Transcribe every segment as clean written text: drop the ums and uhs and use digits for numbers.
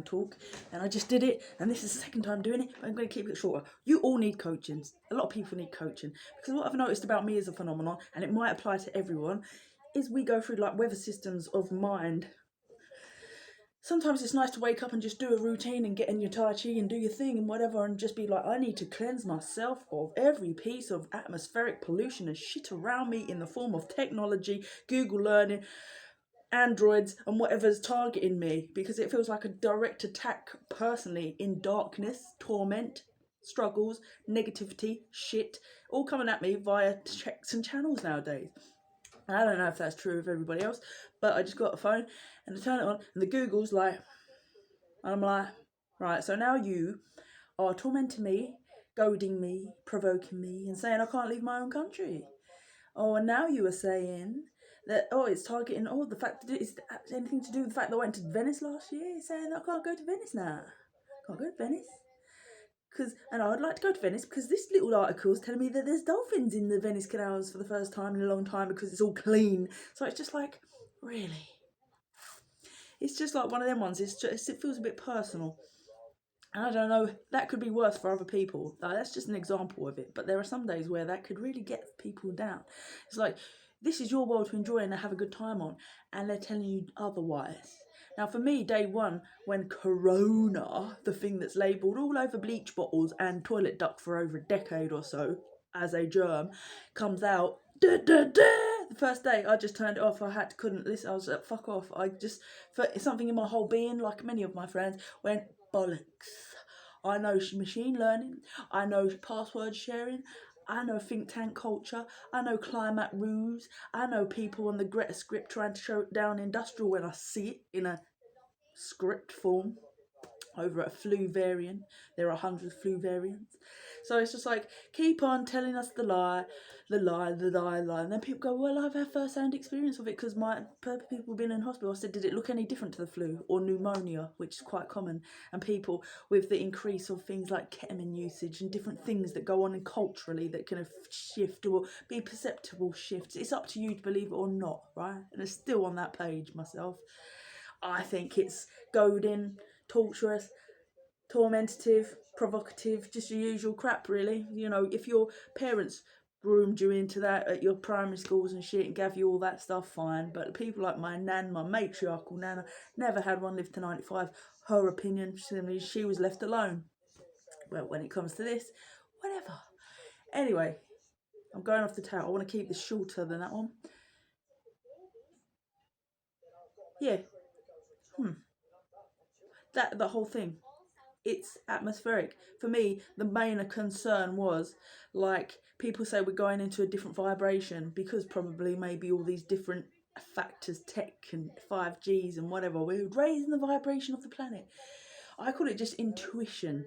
talk, and I just did it, and this is the second time doing it, but I'm going to keep it shorter. You all need coaching. A lot of people need coaching, because what I've noticed about me as a phenomenon, and it might apply to everyone, is we go through like weather systems of mind. Sometimes it's nice to wake up and just do a routine and get in your Tai Chi and do your thing and whatever, and just be like, I need to cleanse myself of every piece of atmospheric pollution and shit around me in the form of technology, Google Learning, androids, and whatever's targeting me, because it feels like a direct attack personally in darkness, torment, struggles, negativity, shit, all coming at me via checks and channels nowadays. And I don't know if that's true of everybody else, but I just got a phone and I turn it on and the Google's like, and I'm like, right, so now you are tormenting me, goading me, provoking me, and saying I can't leave my own country. Oh, and now you are saying that, it's targeting, the fact that it's anything to do with the fact that I went to Venice last year. It's saying that I can't go to Venice now. Can't go to Venice. And I would like to go to Venice because this little article is telling me that there's dolphins in the Venice canals for the first time in a long time because it's all clean. So it's just like, really? It's just like one of them ones. It feels a bit personal. And I don't know, that could be worse for other people. That's just an example of it. But there are some days where that could really get people down. It's like, this is your world to enjoy and have a good time on, and they're telling you otherwise. Now for me, day one, when Corona, the thing that's labelled all over bleach bottles and toilet duct for over a decade or so as a germ, comes out, the first day I just turned it off. Couldn't listen. I was like, fuck off. Something in my whole being, like many of my friends, went bollocks. I know machine learning, I know password sharing, I know think tank culture, I know climate ruse, I know people on the Greta script trying to show down industrial when I see it in a script form over a flu variant. There are 100 flu variants. So it's just like, keep on telling us the lie. And then people go, well, I've had first-hand experience of it because people have been in hospital. I said, did it look any different to the flu or pneumonia, which is quite common? And people with the increase of things like ketamine usage and different things that go on culturally that can shift or be perceptible shifts. It's up to you to believe it or not, right? And it's still on that page myself. I think it's goading, torturous, tormentative, provocative, just your usual crap, really. You know, if your parents groomed you into that at your primary schools and shit and gave you all that stuff, fine. But people like my nan, my matriarchal nana, never had one live to 95. Her opinion, she was left alone. Well, when it comes to this, whatever. Anyway, I'm going off the tail. I want to keep this shorter than that one. Yeah. The whole thing. It's atmospheric. For me, the main concern was, like, people say we're going into a different vibration because probably maybe all these different factors, tech and 5Gs and whatever, we're raising the vibration of the planet. I call it just intuition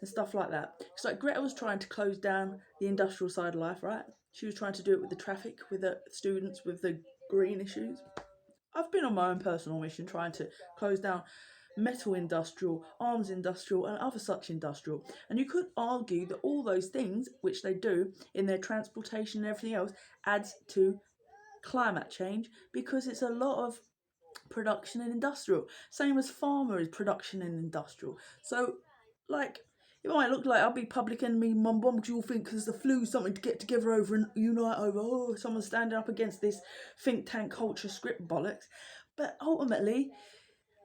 and stuff like that. It's like Greta was trying to close down the industrial side of life, right? She was trying to do it with the traffic, with the students, with the green issues. I've been on my own personal mission trying to close down metal industrial, arms industrial, and other such industrial. And you could argue that all those things, which they do in their transportation and everything else, adds to climate change because it's a lot of production and industrial. Same as farmer is production and industrial. So, like, it might look like I'll be public enemy mum bomb because you'll think because the flu's something to get together over and unite over, someone's standing up against this think tank culture script bollocks. But ultimately,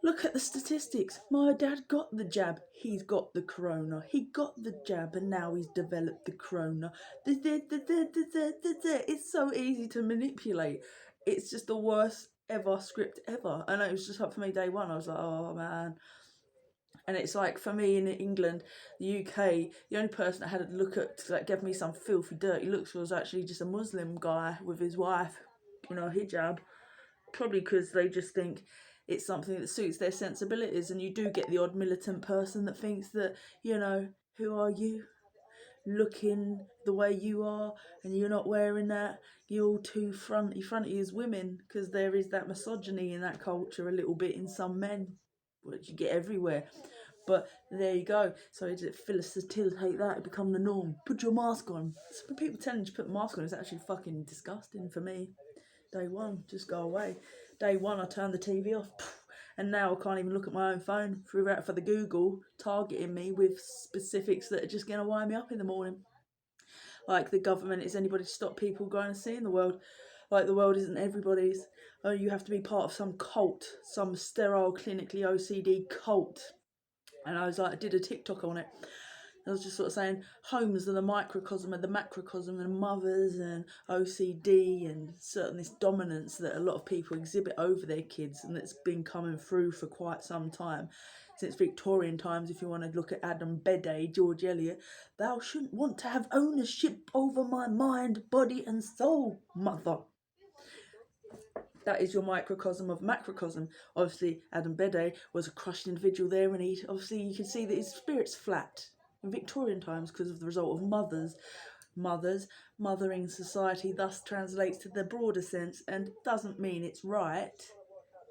look at the statistics. My dad got the jab. He's got the corona. He got the jab and now he's developed the corona. It's so easy to manipulate. It's just the worst ever script ever. And it was just up for me day one. I was like, oh man. And it's like, for me in England, the UK, the only person that had a look at, like, gave me some filthy, dirty looks was actually just a Muslim guy with his wife, hijab. Probably because they just think it's something that suits their sensibilities, and you do get the odd militant person that thinks that, who are you? Looking the way you are, and you're not wearing that, you're all too fronty as women, because there is that misogyny in that culture a little bit in some men, which you get everywhere. But there you go. So to facilitate that, it become the norm. Put your mask on. So people telling you to put the mask on is actually fucking disgusting for me. Day one, just go away. Day one, I turned the TV off. And now I can't even look at my own phone for the Google targeting me with specifics that are just going to wind me up in the morning. Like the government is anybody to stop people going and seeing the world. Like the world isn't everybody's. Oh, you have to be part of some cult, some sterile, clinically OCD cult. And I did a TikTok on it. I was just sort of saying homes are the microcosm and the macrocosm, and mothers and OCD and certain this dominance that a lot of people exhibit over their kids, and that's been coming through for quite some time. Since Victorian times, if you want to look at Adam Bede, George Eliot, thou shouldn't want to have ownership over my mind, body and soul, mother. That is your microcosm of macrocosm. Obviously, Adam Bede was a crushed individual there, and he obviously you can see that his spirit's flat in Victorian times because of the result of mothering society. Thus translates to the broader sense, and doesn't mean it's right.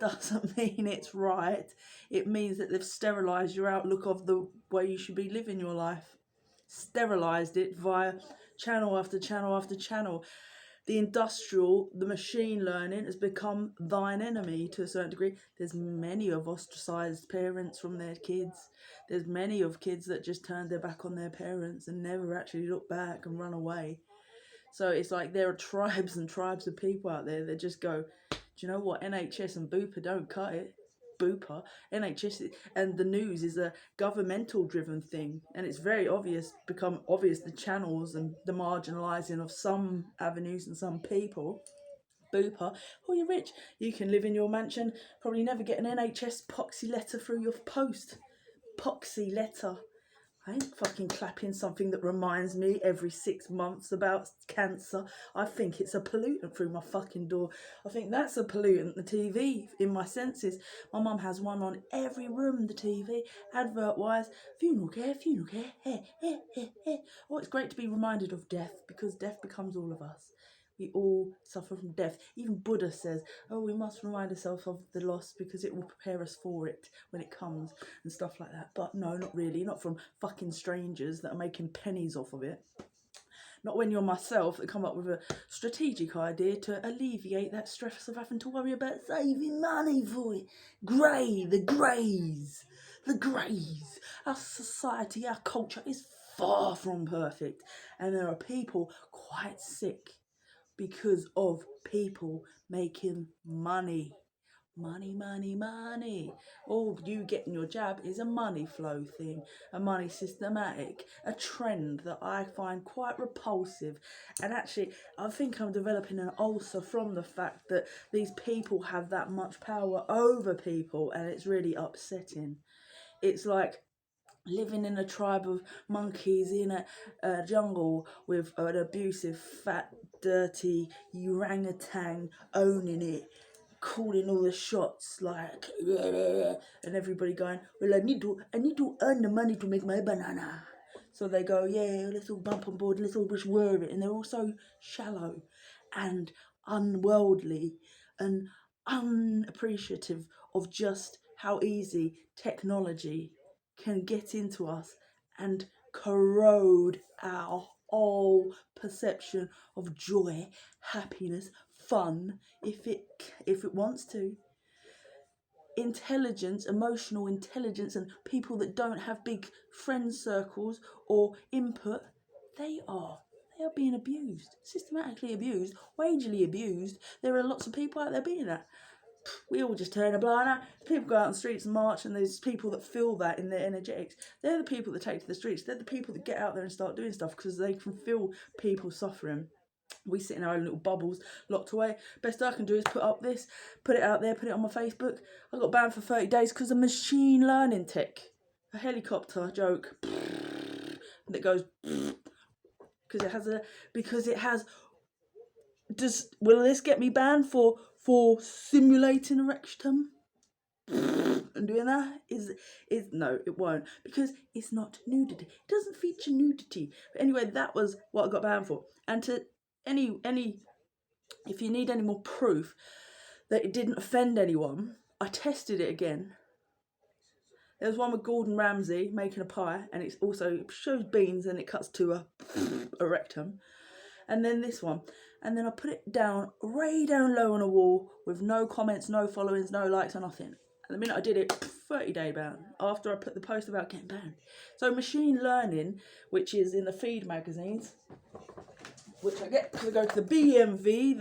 Doesn't mean it's right. It means that they've sterilised your outlook of the way you should be living your life. Sterilised it via channel after channel after channel. The machine learning has become thine enemy to a certain degree. There's many of ostracised parents from their kids. There's many of kids that just turned their back on their parents and never actually look back and run away. So it's like there are tribes and tribes of people out there that just go, do you know what, NHS and Bupa don't cut it. NHS and the news is a governmental driven thing, and it's very become obvious the channels and the marginalising of some avenues and some people. Bupa, oh, you're rich, you can live in your mansion, probably never get an NHS poxy letter through your post. Poxy letter. I ain't fucking clapping something that reminds me every 6 months about cancer. I think it's a pollutant through my fucking door. I think that's a pollutant, the TV, in my senses. My mum has one on every room, the TV, advert-wise. Funeral care, Oh, it's great to be reminded of death, because death becomes all of us. We all suffer from death. Even Buddha says, oh, we must remind ourselves of the loss because it will prepare us for it when it comes and stuff like that. But no, not really. Not from fucking strangers that are making pennies off of it. Not when you're myself that come up with a strategic idea to alleviate that stress of having to worry about saving money for it. The greys. Our society, our culture is far from perfect. And there are people quite sick because of people making money. Money. All you getting your jab is a money flow thing, a money systematic, a trend that I find quite repulsive. And actually, I think I'm developing an ulcer from the fact that these people have that much power over people, and it's really upsetting. It's like living in a tribe of monkeys in a jungle with an abusive, fat, dirty orangutan owning it, calling all the shots, like, and everybody going, well, I need to earn the money to make my banana. So they go, yeah, let's all bump on board, let's all just wear it. And they're all so shallow and unworldly and unappreciative of just how easy technology can get into us and corrode our whole perception of joy, happiness, fun, if it wants to. Intelligence, emotional intelligence, and people that don't have big friend circles or input, they are being abused, systematically abused, wagely abused. There are lots of people out there being that. We all just turn a blind eye. People go out on the streets and march, and there's people that feel that in their energetics. They're the people that take to the streets. They're the people that get out there and start doing stuff because they can feel people suffering. We sit in our own little bubbles, locked away. Best I can do is put it out there, put it on my Facebook. I got banned for 30 days because of machine learning tech. A helicopter joke that goes because it has. Will this get me banned for simulating a rectum? And doing that is no, it won't, because it's not nudity. It doesn't feature nudity. But anyway, that was what I got banned for. And to any if you need any more proof that it didn't offend anyone, I tested it again. There's one with Gordon Ramsay making a pie, and it shows beans and it cuts to a rectum. And then this one. And then I put it down, way down low on a wall with no comments, no followings, no likes or nothing. And the minute I did it, 30-day ban after I put the post about getting banned. So machine learning, which is in the feed magazines, which I get because I go to the BMV,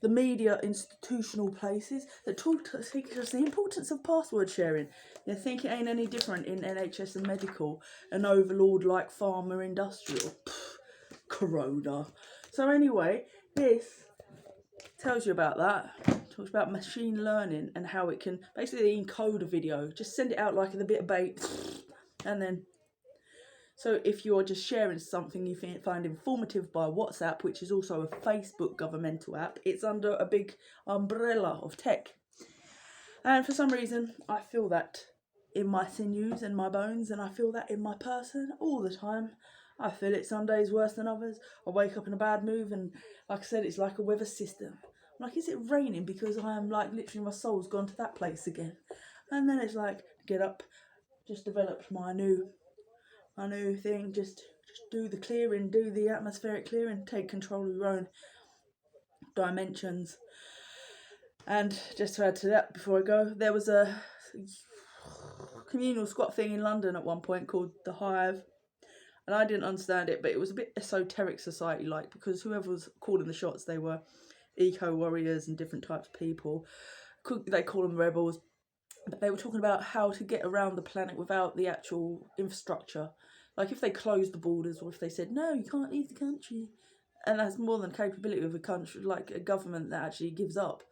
the media institutional places that teach us the importance of password sharing. They think it ain't any different in NHS and medical, an overlord like pharma industrial. Corona. So anyway, this tells you about that. Talks about machine learning and how it can basically encode a video. Just send it out like a bit of bait, and then. So if you're just sharing something you find informative by WhatsApp, which is also a Facebook governmental app, it's under a big umbrella of tech. And for some reason, I feel that in my sinews and my bones, and I feel that in my person all the time. I feel it some days worse than others. I wake up in a bad mood, and like I said, it's like a weather system. I'm like, is it raining? Because I am like, literally my soul's gone to that place again. And then it's like, get up, just developed my new thing, just do the clearing, do the atmospheric clearing, take control of your own dimensions. And just to add to that before I go, there was a communal squat thing in London at one point called The Hive, and I didn't understand it, but it was a bit esoteric society like, because whoever was calling the shots, they were eco warriors and different types of people. They call them rebels, but they were talking about how to get around the planet without the actual infrastructure. Like if they closed the borders, or if they said, no, you can't leave the country. And that's more than capability of a country, like a government that actually gives up,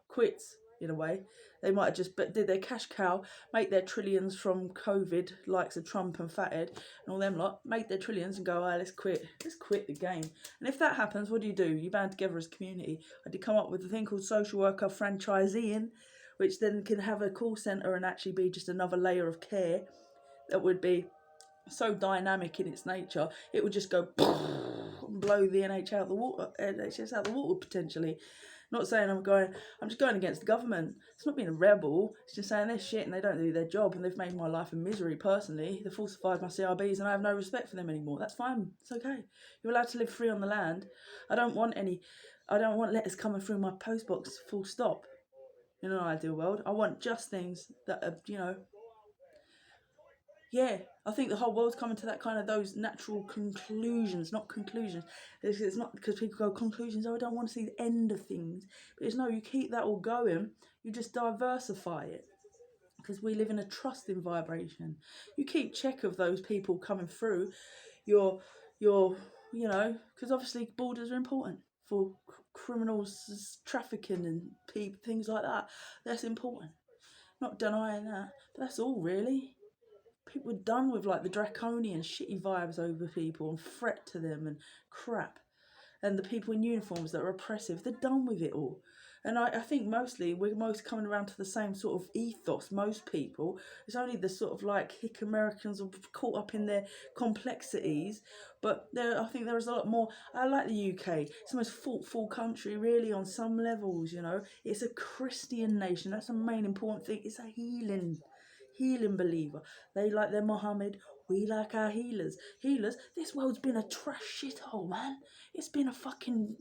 quits in a way. They might have just did their cash cow, make their trillions from COVID, likes of Trump and Fathead and all them lot, make their trillions and go, let's quit the game. And if that happens, what do? You band together as a community. I did come up with a thing called social worker franchiseeing, which then can have a call centre and actually be just another layer of care that would be so dynamic in its nature, it would just go and blow the NHS out the water potentially. Not saying I'm just going against the government. It's not being a rebel. It's just saying they're shit and they don't do their job and they've made my life a misery personally. They've falsified my CRBs and I have no respect for them anymore. That's fine. It's okay. You're allowed to live free on the land. I don't want letters coming through my postbox, full stop. In an ideal world, I want just things that are, yeah, I think the whole world's coming to that kind of those natural conclusions, not conclusions. It's not because people go conclusions, I don't want to see the end of things. But it's no, you keep that all going, you just diversify it. Because we live in a trusting vibration. You keep check of those people coming through your because obviously borders are important for criminals, trafficking and things like that. That's important. Not denying that, but that's all really. People are done with like the draconian shitty vibes over people and threat to them and crap. And the people in uniforms that are oppressive, they're done with it all. And I think mostly we're most coming around to the same sort of ethos, most people. It's only the sort of like hick Americans are caught up in their complexities. But I think there is a lot more. I like the UK. It's the most thoughtful country really on some levels, It's a Christian nation. That's the main important thing. It's a healing believer. They like their Muhammad. We like our healers. This world's been a trash shithole, man. It's been a fucking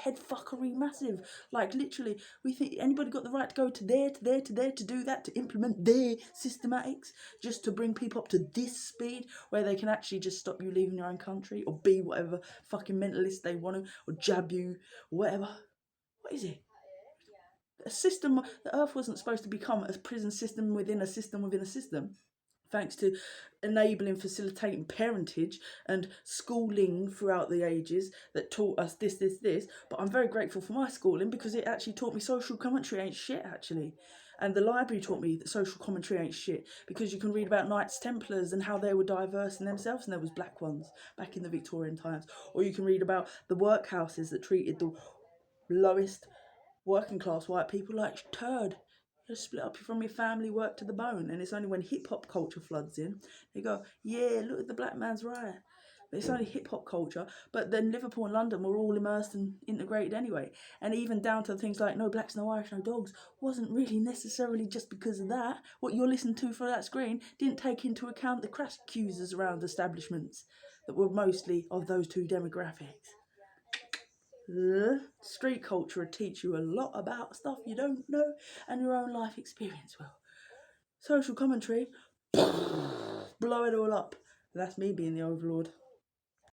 head fuckery massive. Like literally, we think anybody got the right to go to there, to do that, to implement their systematics, just to bring people up to this speed where they can actually just stop you leaving your own country or be whatever fucking mentalist they want to, or jab you, or whatever. What is it? A system. The Earth wasn't supposed to become a prison system within a system within a system. Thanks to enabling, facilitating parentage and schooling throughout the ages that taught us this. But I'm very grateful for my schooling because it actually taught me social commentary ain't shit, actually. And the library taught me that social commentary ain't shit because you can read about Knights Templars and how they were diverse in themselves, and there was black ones back in the Victorian times. Or you can read about the workhouses that treated the lowest working class white people like turd. You split up from your family, work to the bone, and it's only when hip hop culture floods in, they go, yeah, look at the black man's right. But it's only hip hop culture. But then Liverpool and London were all immersed and integrated anyway. And even down to things like no blacks, no Irish, no dogs wasn't really necessarily just because of that. What you're listening to for that screen didn't take into account the crash accusers around establishments that were mostly of those two demographics. Street culture will teach you a lot about stuff you don't know, and your own life experience will. social commentary, blow it all up. That's me being the overlord.